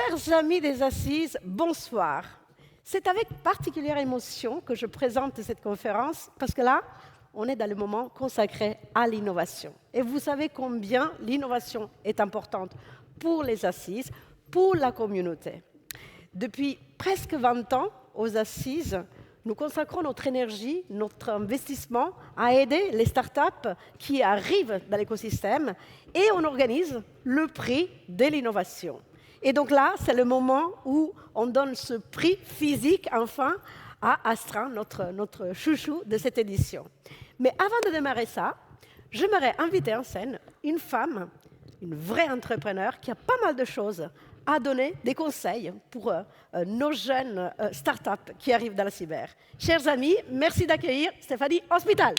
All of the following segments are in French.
Chers amis des Assises, bonsoir. C'est avec particulière émotion que je présente cette conférence parce que là, on est dans le moment consacré à l'innovation. Et vous savez combien l'innovation est importante pour les Assises, pour la communauté. Depuis presque 20 ans, aux Assises, nous consacrons notre énergie, notre investissement à aider les startups qui arrivent dans l'écosystème et on organise le prix de l'innovation. Et donc là, c'est le moment où on donne ce prix physique, enfin, à Astra, notre chouchou de cette édition. Mais avant de démarrer ça, j'aimerais inviter en scène une femme, une vraie entrepreneur, qui a pas mal de choses à donner, des conseils pour nos jeunes startups qui arrivent dans la cyber. Chers amis, merci d'accueillir Stéphanie Hospital.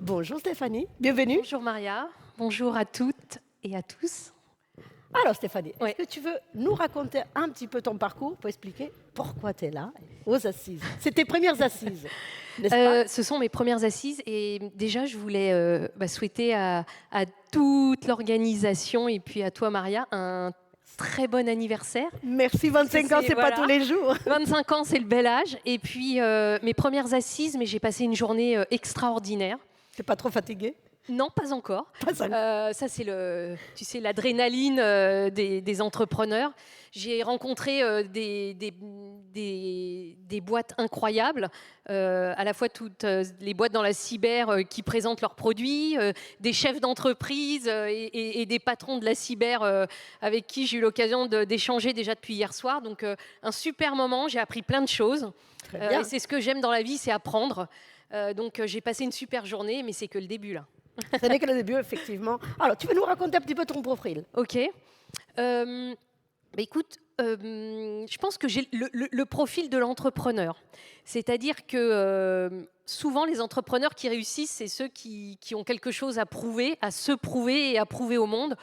Bonjour Stéphanie, bienvenue. Bonjour Maria, bonjour à toutes et à tous. Alors Stéphanie, est-ce que tu veux nous raconter un petit peu ton parcours pour expliquer pourquoi tu es là aux Assises? C'est tes premières Assises, n'est-ce pas? Ce sont mes premières assises et déjà je voulais souhaiter à toute l'organisation et puis à toi Maria un très bon anniversaire. Merci, 25 ans, c'est voilà. pas tous les jours. 25 ans, c'est le bel âge. Et puis mes premières assises, mais j'ai passé une journée extraordinaire. T'es pas trop fatiguée? Non, pas encore. Pas encore. Ça, c'est l'adrénaline des entrepreneurs. J'ai rencontré des boîtes incroyables, à la fois toutes les boîtes dans la cyber qui présentent leurs produits, des chefs d'entreprise et des patrons de la cyber avec qui j'ai eu l'occasion d'échanger déjà depuis hier soir. Donc, un super moment, j'ai appris plein de choses. Très bien. Et c'est ce que j'aime dans la vie, c'est apprendre. Donc, j'ai passé une super journée, mais c'est que le début, là. Ce n'est que le début, effectivement. Alors, tu veux nous raconter un petit peu ton profil? Ok. Écoute, je pense que j'ai le profil de l'entrepreneur. C'est-à-dire que souvent, les entrepreneurs qui réussissent, c'est ceux qui ont quelque chose à prouver, à se prouver et à prouver au monde.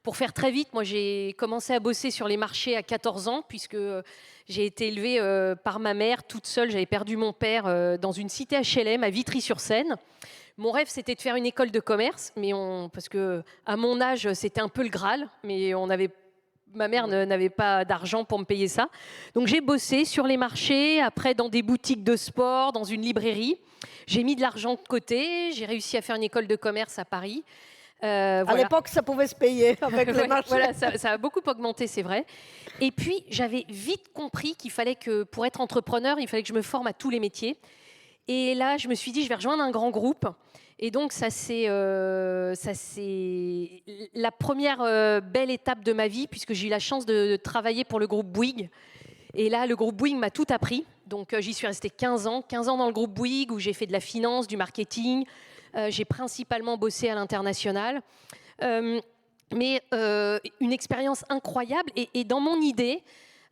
Pour faire très vite, moi, j'ai commencé à bosser sur les marchés à 14 ans, puisque j'ai été élevée par ma mère toute seule. J'avais perdu mon père dans une cité HLM à Vitry-sur-Seine. Mon rêve, c'était de faire une école de commerce, parce que à mon âge, c'était un peu le Graal, mais ma mère n'avait pas d'argent pour me payer ça. Donc j'ai bossé sur les marchés, après dans des boutiques de sport, dans une librairie. J'ai mis de l'argent de côté, j'ai réussi à faire une école de commerce à Paris. À l'époque, ça pouvait se payer avec les marchés. Voilà, ça a beaucoup augmenté, c'est vrai. Et puis, j'avais vite compris qu'il fallait que, pour être entrepreneur, il fallait que je me forme à tous les métiers. Et là, je me suis dit, je vais rejoindre un grand groupe. Et donc, ça c'est la première belle étape de ma vie, puisque j'ai eu la chance de travailler pour le groupe Bouygues. Et là, le groupe Bouygues m'a tout appris. Donc, j'y suis restée 15 ans. 15 ans dans le groupe Bouygues, où j'ai fait de la finance, du marketing. J'ai principalement bossé à l'international. Mais une expérience incroyable. Et dans mon idée,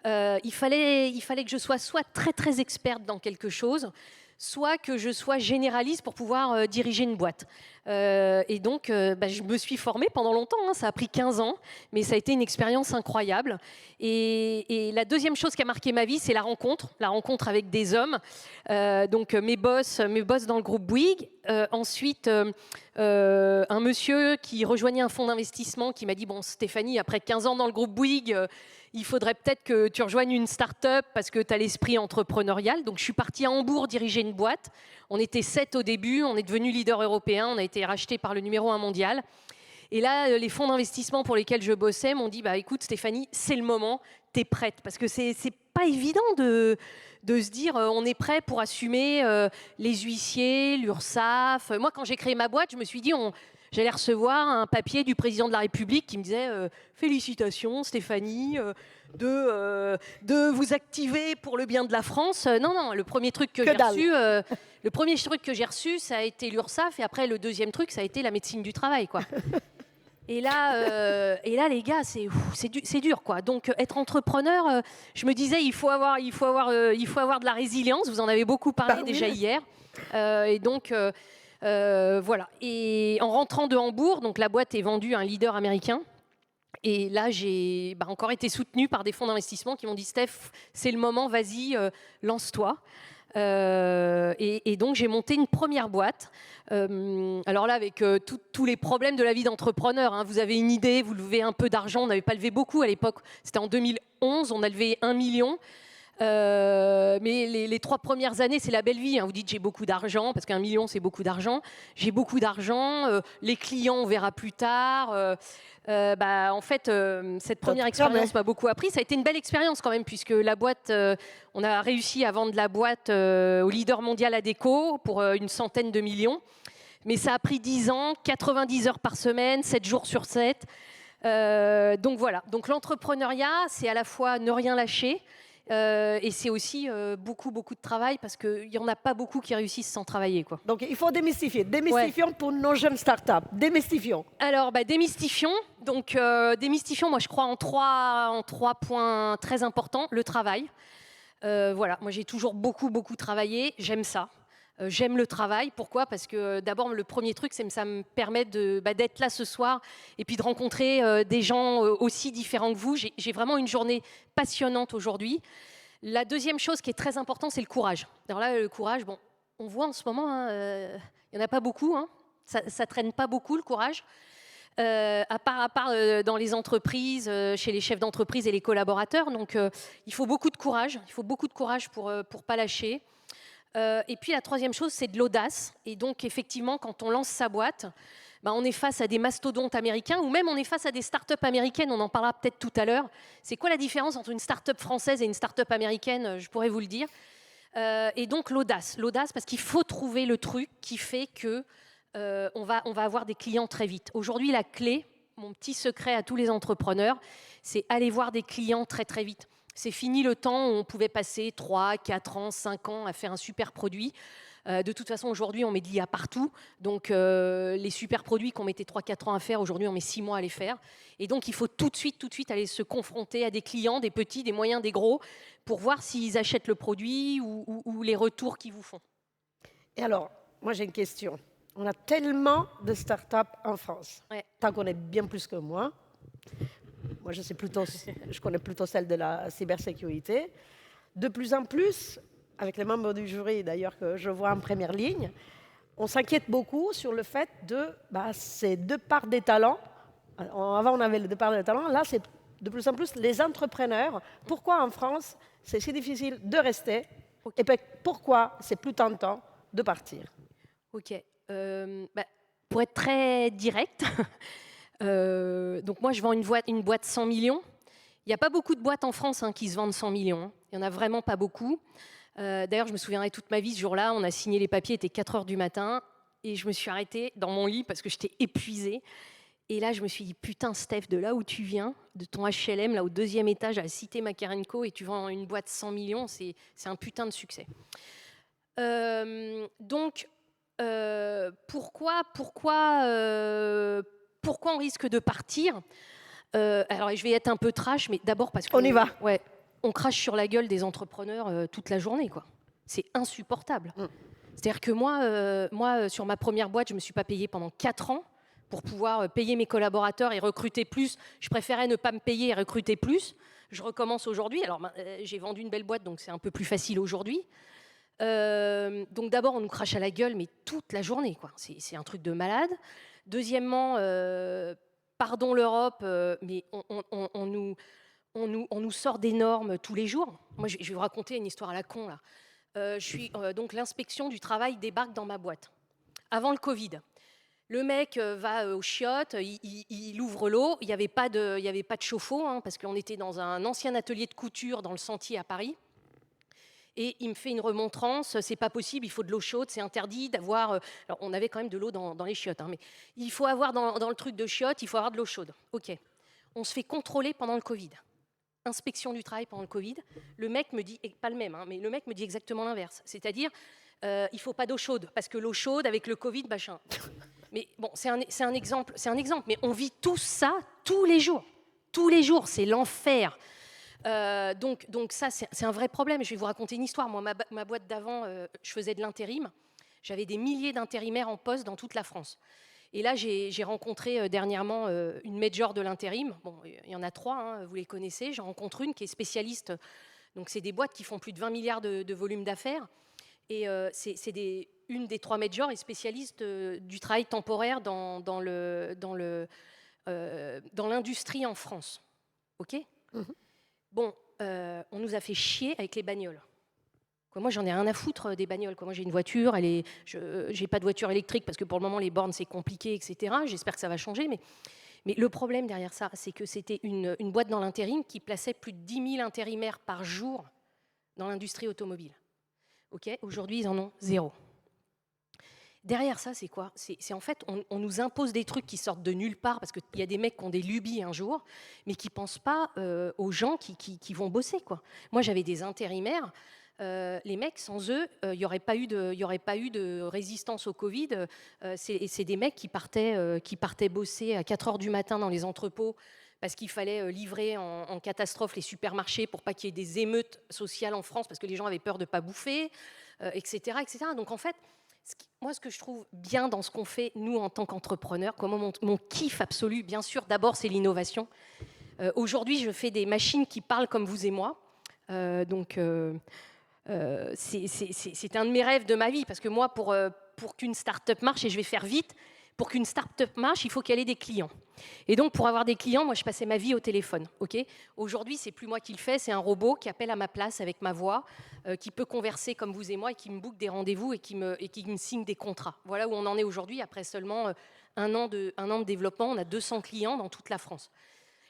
il fallait que je sois soit très, très experte dans quelque chose, soit que je sois généraliste pour pouvoir diriger une boîte. Et donc, je me suis formée pendant longtemps, hein, ça a pris 15 ans, mais ça a été une expérience incroyable. Et la deuxième chose qui a marqué ma vie, c'est la rencontre avec des hommes. Donc, mes boss dans le groupe Bouygues. Ensuite, un monsieur qui rejoignait un fonds d'investissement qui m'a dit « Bon, Stéphanie, après 15 ans dans le groupe Bouygues, il faudrait peut-être que tu rejoignes une start-up parce que tu as l'esprit entrepreneurial. » Donc, je suis partie à Hambourg diriger une boîte. On était 7 au début, on est devenu leader européen, on a été racheté par le numéro 1 mondial. Et là, les fonds d'investissement pour lesquels je bossais m'ont dit « Écoute Stéphanie, c'est le moment, tu es prête. » Parce que c'est pas évident de se dire on est prêt pour assumer les huissiers, l'URSSAF. Moi, quand j'ai créé ma boîte, je me suis dit j'allais recevoir un papier du président de la République qui me disait félicitations Stéphanie de vous activer pour le bien de la France. Non, le premier truc que j'ai reçu, ça a été l'URSSAF, et après le deuxième truc, ça a été la médecine du travail, quoi. Et là, les gars, c'est dur, quoi. Donc, être entrepreneur, je me disais, il faut avoir de la résilience. Vous en avez beaucoup parlé déjà hier. Et donc, voilà. Et en rentrant de Hambourg, donc la boîte est vendue à un leader américain. Et là, j'ai encore été soutenue par des fonds d'investissement qui m'ont dit Steph, c'est le moment, vas-y, lance-toi. Et donc, j'ai monté une première boîte. Alors là, avec tous les problèmes de la vie d'entrepreneur, hein, vous avez une idée, vous levez un peu d'argent. On n'avait pas levé beaucoup à l'époque. C'était en 2011, on a levé 1 million. Mais les 3 premières années, c'est la belle vie. Hein. Vous dites j'ai beaucoup d'argent, parce qu'1 million, c'est beaucoup d'argent. J'ai beaucoup d'argent, les clients, on verra plus tard. En fait, cette première expérience m'a beaucoup appris. Ça a été une belle expérience quand même, puisque la boîte, on a réussi à vendre la boîte au leader mondial Adecco pour une centaine de millions. Mais ça a pris 10 ans, 90 heures par semaine, 7 jours sur 7. Donc voilà. Donc l'entrepreneuriat, c'est à la fois ne rien lâcher, et c'est aussi beaucoup de travail, parce qu'il n'y en a pas beaucoup qui réussissent sans travailler, quoi. Donc il faut démystifier. Démystifions pour nos jeunes startups. Démystifions. Alors, démystifions. Donc, démystifions, moi je crois en trois points très importants. Le travail. Voilà, moi j'ai toujours beaucoup travaillé. J'aime ça. J'aime le travail. Pourquoi ? Parce que d'abord, le premier truc, c'est que ça me permet d'être là ce soir et puis de rencontrer des gens aussi différents que vous. J'ai vraiment une journée passionnante aujourd'hui. La deuxième chose qui est très importante, c'est le courage. Alors là, le courage, bon, on voit en ce moment, il n'y en a pas beaucoup. Hein. Ça traîne pas beaucoup, le courage. À part dans les entreprises, chez les chefs d'entreprise et les collaborateurs. Donc, il faut beaucoup de courage. Il faut beaucoup de courage pour pas lâcher. Et puis la troisième chose, c'est de l'audace. Et donc effectivement, quand on lance sa boîte, on est face à des mastodontes américains, ou même on est face à des startups américaines. On en parlera peut-être tout à l'heure. C'est quoi la différence entre une startup française et une startup américaine ? Je pourrais vous le dire. Et donc l'audace, parce qu'il faut trouver le truc qui fait que on va avoir des clients très vite. Aujourd'hui, la clé, mon petit secret à tous les entrepreneurs, c'est aller voir des clients très vite. C'est fini le temps où on pouvait passer 3, 4 ans, 5 ans à faire un super produit. De toute façon, aujourd'hui, on met de l'IA partout. Donc, les super produits qu'on mettait 3-4 ans à faire, aujourd'hui, on met 6 mois à les faire. Et donc, il faut tout de suite aller se confronter à des clients, des petits, des moyens, des gros, pour voir s'ils achètent le produit ou les retours qu'ils vous font. Et alors, moi, j'ai une question. On a tellement de startups en France. Ouais. Tu en connais bien plus que moi. Moi, je connais plutôt celle de la cybersécurité. De plus en plus, avec les membres du jury d'ailleurs que je vois en première ligne, on s'inquiète beaucoup sur le fait c'est deux parts des talents. Avant, on avait le deux parts des talents. Là, c'est de plus en plus les entrepreneurs. Pourquoi en France, c'est si difficile de rester ? Et puis, pourquoi c'est plus tentant de partir ? Ok. Pour être très direct, donc moi, je vends une boîte 100 millions. Il n'y a pas beaucoup de boîtes en France qui se vendent 100 millions. Il n'y en a vraiment pas beaucoup. D'ailleurs, je me souviendrai toute ma vie, ce jour-là, on a signé les papiers, il était 4 heures du matin, et je me suis arrêtée dans mon lit parce que j'étais épuisée. Et là, je me suis dit, putain, Steph, de là où tu viens, de ton HLM, là au 2e étage, à la cité Makarenko, et tu vends une boîte 100 millions, c'est un putain de succès. Donc, pourquoi on risque de partir ? Alors, je vais être un peu trash, mais d'abord parce que... On y va. Ouais, on crache sur la gueule des entrepreneurs toute la journée, quoi. C'est insupportable. C'est-à-dire que moi, sur ma première boîte, je ne me suis pas payée pendant 4 ans pour pouvoir payer mes collaborateurs et recruter plus. Je préférais ne pas me payer et recruter plus. Je recommence aujourd'hui. Alors, j'ai vendu une belle boîte, donc c'est un peu plus facile aujourd'hui. Donc d'abord, on nous crache à la gueule, mais toute la journée, quoi. C'est un truc de malade. Deuxièmement, pardon l'Europe, mais on nous sort des normes tous les jours. Moi, je vais vous raconter une histoire à la con, là. Donc l'inspection du travail débarque dans ma boîte. Avant le Covid. Le mec va aux chiottes, il ouvre l'eau. Il n'y avait pas de chauffe-eau, parce qu'on était dans un ancien atelier de couture dans le Sentier à Paris. Et il me fait une remontrance, c'est pas possible, il faut de l'eau chaude, c'est interdit d'avoir... Alors, on avait quand même de l'eau dans les chiottes, mais il faut avoir dans le truc de chiottes, il faut avoir de l'eau chaude. Ok. On se fait contrôler pendant le Covid. Inspection du travail pendant le Covid. Le mec me dit, et pas le même, mais le mec me dit exactement l'inverse. C'est-à-dire, il faut pas d'eau chaude, parce que l'eau chaude, avec le Covid, machin. Mais bon, c'est un exemple, mais on vit tout ça tous les jours. Tous les jours, c'est l'enfer. Donc ça, c'est un vrai problème. Je vais vous raconter une histoire. Moi, ma boîte d'avant, je faisais de l'intérim. J'avais des milliers d'intérimaires en poste dans toute la France. Et là, j'ai rencontré dernièrement une major de l'intérim. Bon, il y en a 3, hein, vous les connaissez. J'en rencontre une qui est spécialiste. Donc, c'est des boîtes qui font plus de 20 milliards de volume d'affaires. Et une des 3 majors est spécialiste du travail temporaire dans l'industrie en France. OK ? Bon, on nous a fait chier avec les bagnoles. Moi, j'en ai rien à foutre des bagnoles. Moi, j'ai une voiture, j'ai pas de voiture électrique parce que pour le moment, les bornes, c'est compliqué, etc. J'espère que ça va changer. Mais le problème derrière ça, c'est que c'était une boîte dans l'intérim qui plaçait plus de 10 000 intérimaires par jour dans l'industrie automobile. Okay, aujourd'hui, ils en ont 0. Derrière ça, c'est quoi ? C'est en fait, on nous impose des trucs qui sortent de nulle part parce qu'il y a des mecs qui ont des lubies un jour, mais qui ne pensent pas aux gens qui vont bosser, quoi. Moi, j'avais des intérimaires. Les mecs, sans eux, il n'y aurait pas eu de résistance au Covid. C'est des mecs qui partaient bosser à 4 heures du matin dans les entrepôts parce qu'il fallait livrer en catastrophe les supermarchés pour pas qu'il y ait des émeutes sociales en France parce que les gens avaient peur de ne pas bouffer, etc., etc. Donc en fait, moi, ce que je trouve bien dans ce qu'on fait, nous, en tant qu'entrepreneurs, mon kiff absolu, bien sûr, d'abord, c'est l'innovation. Aujourd'hui, je fais des machines qui parlent comme vous et moi. C'est un de mes rêves de ma vie, parce que moi, pour qu'une start-up marche, et je vais faire vite, pour qu'une start-up marche, il faut qu'elle ait des clients. Et donc, pour avoir des clients, moi, je passais ma vie au téléphone. Okay ? Aujourd'hui, c'est plus moi qui le fais, c'est un robot qui appelle à ma place avec ma voix, qui peut converser comme vous et moi, et qui me book des rendez-vous et qui me signe des contrats. Voilà où on en est aujourd'hui, après seulement un an de développement. On a 200 clients dans toute la France.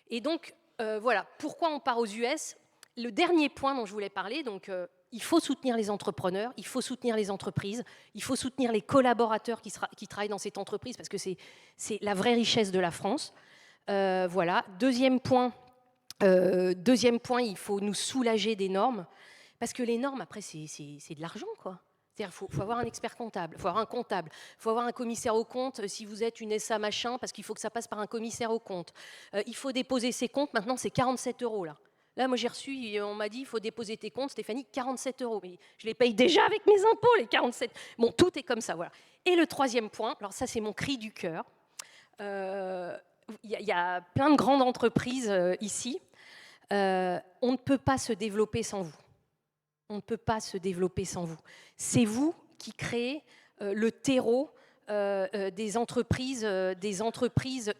Et donc, voilà, pourquoi on part aux US ? Le dernier point dont je voulais parler, donc... il faut soutenir les entrepreneurs, il faut soutenir les entreprises, il faut soutenir les collaborateurs qui travaillent dans cette entreprise parce que c'est la vraie richesse de la France. Voilà. Deuxième point, il faut nous soulager des normes parce que les normes, après, c'est de l'argent, quoi. C'est-à-dire qu'il faut avoir un expert comptable, il faut avoir un comptable, il faut avoir un commissaire aux comptes si vous êtes une SA machin parce qu'il faut que ça passe par un commissaire aux comptes. Il faut déposer ses comptes, maintenant c'est 47 € là. Là, moi, j'ai reçu, on m'a dit, il faut déposer tes comptes, Stéphanie, 47 €. Mais je les paye déjà avec mes impôts, les 47. Bon, tout est comme ça, voilà. Et le troisième point, alors ça, c'est mon cri du cœur. Y a plein de grandes entreprises ici. On ne peut pas se développer sans vous. On ne peut pas se développer sans vous. C'est vous qui créez le terreau des entreprises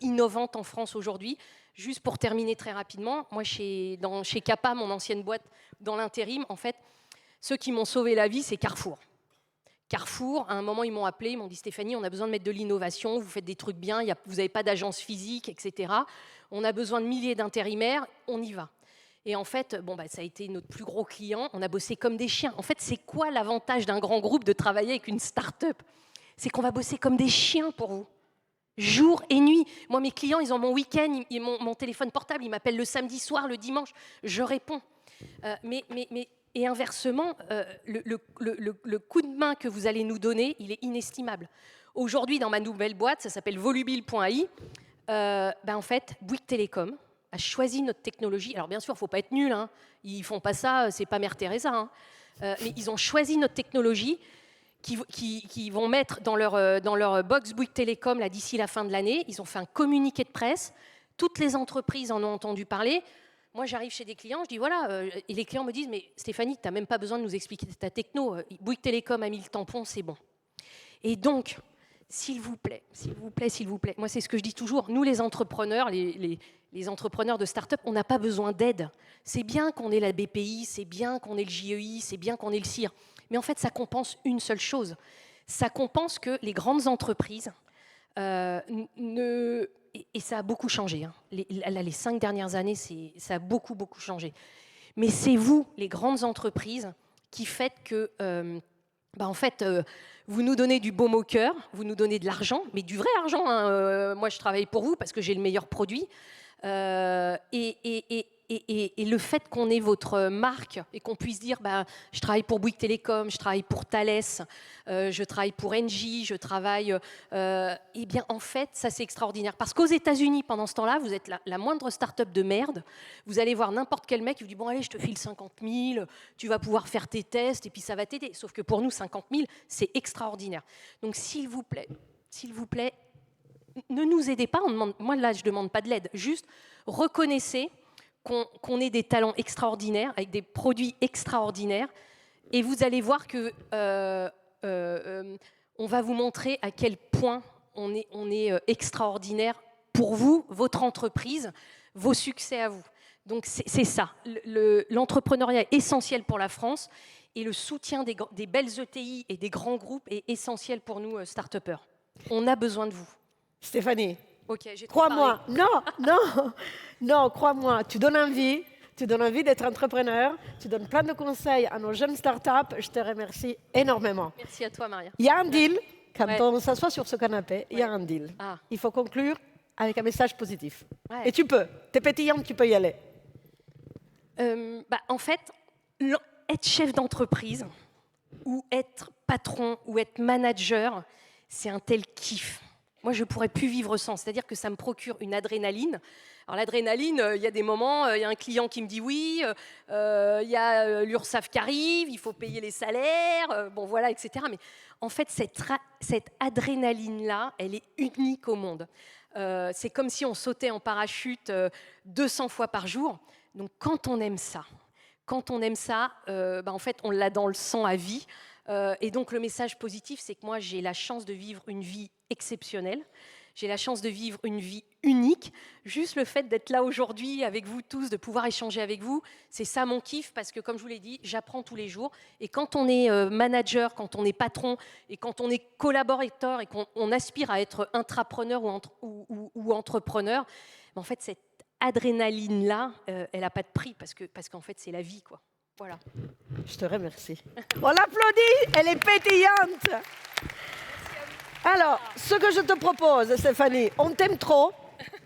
innovantes en France aujourd'hui. Juste pour terminer très rapidement, moi, chez Capa, mon ancienne boîte dans l'intérim, en fait, ceux qui m'ont sauvé la vie, c'est Carrefour. Carrefour, à un moment, ils m'ont appelé, ils m'ont dit « Stéphanie, on a besoin de mettre de l'innovation, vous faites des trucs bien, vous n'avez pas d'agence physique, etc. On a besoin de milliers d'intérimaires, on y va. » Et en fait, ça a été notre plus gros client, on a bossé comme des chiens. En fait, c'est quoi l'avantage d'un grand groupe de travailler avec une start-up ? C'est qu'on va bosser comme des chiens pour vous. Jour et nuit. Moi, mes clients, ils ont mon week-end, mon téléphone portable, ils m'appellent le samedi soir, le dimanche, je réponds. Et inversement, le coup de main que vous allez nous donner, il est inestimable. Aujourd'hui, dans ma nouvelle boîte, ça s'appelle volubile.ai, en fait, Bouygues Télécom a choisi notre technologie. Alors bien sûr, il ne faut pas être nul, hein. Ils ne font pas ça, c'est pas Mère Teresa, hein. Mais ils ont choisi notre technologie qui vont mettre dans leur box Bouygues Télécom là, d'ici la fin de l'année. Ils ont fait un communiqué de presse. Toutes les entreprises en ont entendu parler. Moi, j'arrive chez des clients, je dis voilà, et les clients me disent mais Stéphanie, tu n'as même pas besoin de nous expliquer ta techno. Bouygues Télécom a mis le tampon, c'est bon. Et donc, s'il vous plaît, moi c'est ce que je dis toujours, nous les entrepreneurs, les entrepreneurs de start-up, on n'a pas besoin d'aide. C'est bien qu'on ait la BPI, c'est bien qu'on ait le JEI, c'est bien qu'on ait le CIR. Mais en fait, ça compense une seule chose. Ça compense que les grandes entreprises, et ça a beaucoup changé. Hein. Les 5 dernières années, ça a beaucoup changé. Mais c'est vous, les grandes entreprises, qui faites que, vous nous donnez du baume au cœur, vous nous donnez de l'argent, mais du vrai argent. Hein. Moi, je travaille pour vous parce que j'ai le meilleur produit. Et le fait qu'on ait votre marque et qu'on puisse dire je travaille pour Bouygues Télécom, je travaille pour Thales, je travaille pour Engie, je travaille... eh bien, en fait, ça, c'est extraordinaire. Parce qu'aux États-Unis, pendant ce temps-là, vous êtes la moindre start-up de merde. Vous allez voir n'importe quel mec qui vous dit « Bon, allez, je te file 50 000, tu vas pouvoir faire tes tests et puis ça va t'aider. » Sauf que pour nous, 50 000, c'est extraordinaire. Donc, s'il vous plaît, ne nous aidez pas, moi là je ne demande pas de l'aide, juste reconnaissez qu'on ait des talents extraordinaires, avec des produits extraordinaires, et vous allez voir que on va vous montrer à quel point on est extraordinaire pour vous, votre entreprise, vos succès à vous. Donc c'est ça, l'entrepreneuriat est essentiel pour la France, et le soutien des belles ETI et des grands groupes est essentiel pour nous, start-upers. On a besoin de vous. Stéphanie, Ok, j'ai crois-moi, non, crois-moi, tu donnes envie d'être entrepreneur, tu donnes plein de conseils à nos jeunes startups, je te remercie énormément. Merci à toi, Maria. Il y a un deal, quand Ouais. on s'assoit sur ce canapé, il y a un deal. Ah. Il faut conclure avec un message positif. Ouais. Et tu peux, t'es pétillante, tu peux y aller. En fait, être chef d'entreprise, ou être patron, ou être manager, c'est un tel kiff. Moi, je ne pourrais plus vivre sans. C'est-à-dire que ça me procure une adrénaline. Alors l'adrénaline, il y a des moments, il y a un client qui me dit oui, il y a l'URSSAF qui arrive, il faut payer les salaires, bon voilà, etc. Mais en fait, cette adrénaline-là, elle est unique au monde. C'est comme si on sautait en parachute 200 fois par jour. Donc quand on aime ça, en fait, on l'a dans le sang à vie. Et donc le message positif, c'est que moi, j'ai la chance de vivre une vie exceptionnelle. J'ai la chance de vivre une vie unique. Juste le fait d'être là aujourd'hui avec vous tous, de pouvoir échanger avec vous, c'est ça mon kiff, parce que comme je vous l'ai dit, j'apprends tous les jours. Et quand on est manager, quand on est patron, et quand on est collaborateur, et qu'on aspire à être intrapreneur ou entrepreneur, en fait, cette adrénaline-là, elle n'a pas de prix, parce qu'en fait, c'est la vie, quoi. Voilà. Je te remercie. On l'applaudit, elle est pétillante. Alors, ce que je te propose, Stéphanie, on t'aime trop,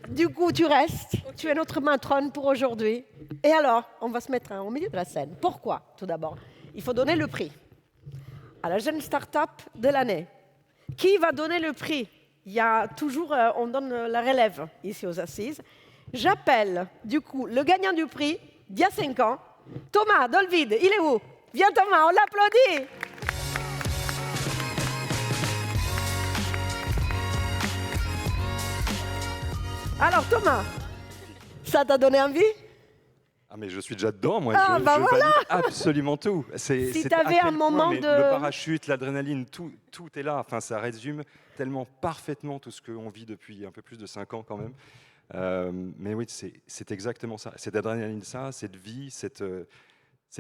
du coup tu restes, tu es notre matronne pour aujourd'hui. Et alors, on va se mettre au milieu de la scène. Pourquoi, tout d'abord? Il faut donner le prix à la jeune start-up de l'année. Qui va donner le prix? Il y a toujours, on donne la relève ici aux Assises. J'appelle, du coup, le gagnant du prix d'il y a 5 ans, Thomas Dolvide. Il est où? Viens Thomas, on l'applaudit. Alors Thomas, ça t'a donné envie? Ah mais je suis déjà dedans, moi. Ah, je bah voilà. valide absolument tout. Si c'est t'avais à quel un moment point, mais de- le parachute, l'adrénaline, tout est là. Enfin, ça résume tellement parfaitement tout ce qu'on vit depuis un peu plus de 5 ans quand même. Mais oui, c'est exactement ça. Cette adrénaline, cette vie, cette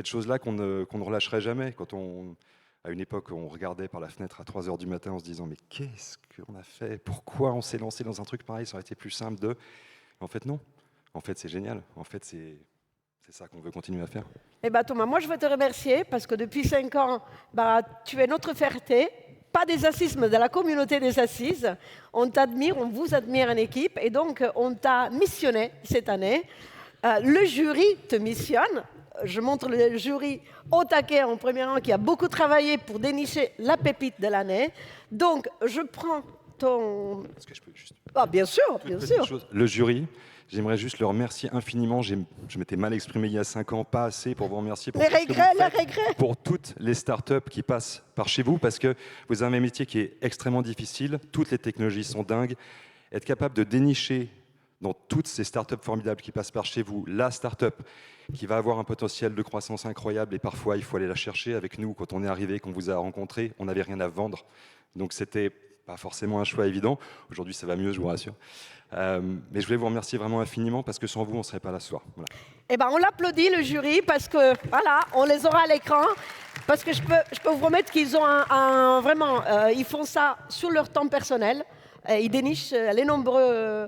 chose-là qu'on ne relâcherait jamais. À une époque, on regardait par la fenêtre à 3 heures du matin en se disant « Mais qu'est-ce qu'on a fait? Pourquoi on s'est lancé dans un truc pareil? Ça aurait été plus simple de... » En fait, non. En fait, c'est génial. En fait, c'est ça qu'on veut continuer à faire. Eh bien Thomas, moi je veux te remercier parce que depuis 5 ans, tu es notre fierté, pas des Assises, mais de la communauté des Assises. On t'admire, on vous admire en équipe et donc on t'a missionné cette année. Le jury te missionne. Je montre le jury au taquet en premier rang qui a beaucoup travaillé pour dénicher la pépite de l'année. Donc je prends ton... Est-ce que je peux juste... Ah bien sûr, Toute bien petite sûr. chose. Le jury, j'aimerais juste le remercier infiniment. Je m'étais mal exprimé il y a 5 ans, pas assez pour vous remercier pour Les tout ce que vous regrets, les faites regrets. pour toutes les startups qui passent par chez vous, parce que vous avez un métier qui est extrêmement difficile. Toutes les technologies sont dingues. Être capable de dénicher dans toutes ces startups formidables qui passent par chez vous, la startup qui va avoir un potentiel de croissance incroyable et parfois il faut aller la chercher. Avec nous, quand on est arrivé, qu'on vous a rencontré, on n'avait rien à vendre. Donc c'était pas forcément un choix évident. Aujourd'hui, ça va mieux, je vous rassure. Mais je voulais vous remercier vraiment infiniment parce que sans vous, on ne serait pas là ce soir. Voilà. Eh ben, on l'applaudit, le jury, parce que, voilà, on les aura à l'écran. Parce que je peux vous promettre qu'ils ont vraiment, ils font ça sur leur temps personnel. Ils dénichent les nombreux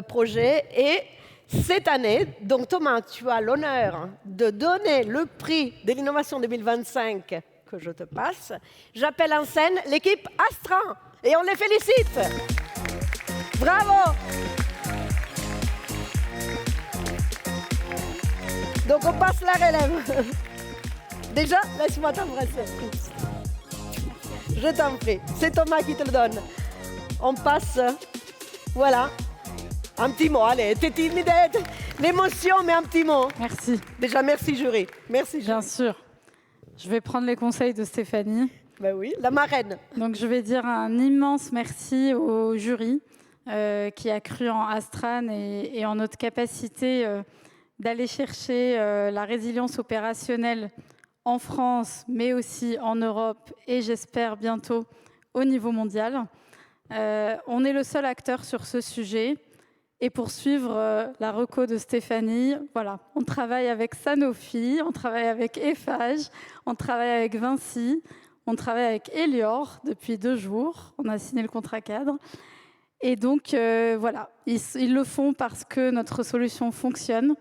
projets. Et cette année, donc Thomas, tu as l'honneur de donner le prix de l'innovation 2025 que je te passe. J'appelle en scène l'équipe Astra et on les félicite. Bravo! Donc on passe la relève. Déjà, laisse-moi t'embrasser. Je t'en prie. C'est Thomas qui te le donne. On passe, voilà, un petit mot. Allez, t'es timide, l'émotion, mais un petit mot. Merci, Déjà, merci jury. Merci jury. bien sûr. Je vais prendre les conseils de Stéphanie. Ben oui, la marraine. Donc, je vais dire un immense merci au jury qui a cru en Astran et en notre capacité d'aller chercher la résilience opérationnelle en France, mais aussi en Europe et j'espère bientôt au niveau mondial. On est le seul acteur sur ce sujet. Et pour suivre la reco de Stéphanie, voilà, on travaille avec Sanofi, on travaille avec Eiffage, on travaille avec Vinci, on travaille avec Elior depuis 2 jours. On a signé le contrat cadre. Et donc, voilà, ils le font parce que notre solution fonctionne.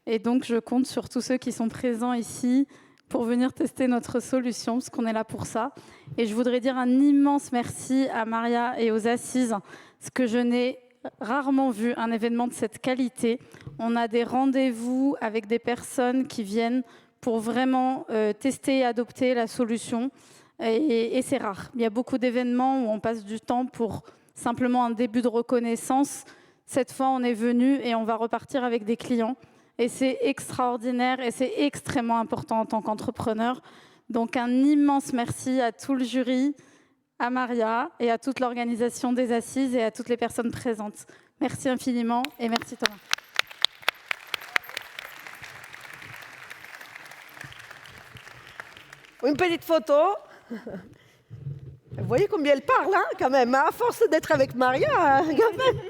Et donc, je compte sur tous ceux qui sont présents ici pour venir tester notre solution, parce qu'on est là pour ça. Et je voudrais dire un immense merci à Maria et aux Assises, parce que je n'ai rarement vu un événement de cette qualité. On a des rendez-vous avec des personnes qui viennent pour vraiment tester et adopter la solution. Et c'est rare. Il y a beaucoup d'événements où on passe du temps pour simplement un début de reconnaissance. Cette fois, on est venu et on va repartir avec des clients. Et c'est extraordinaire et c'est extrêmement important en tant qu'entrepreneur. Donc un immense merci à tout le jury, à Maria et à toute l'organisation des Assises et à toutes les personnes présentes. Merci infiniment et merci Thomas. Une petite photo. Vous voyez combien elle parle, hein, quand même, à force d'être avec Maria, quand même.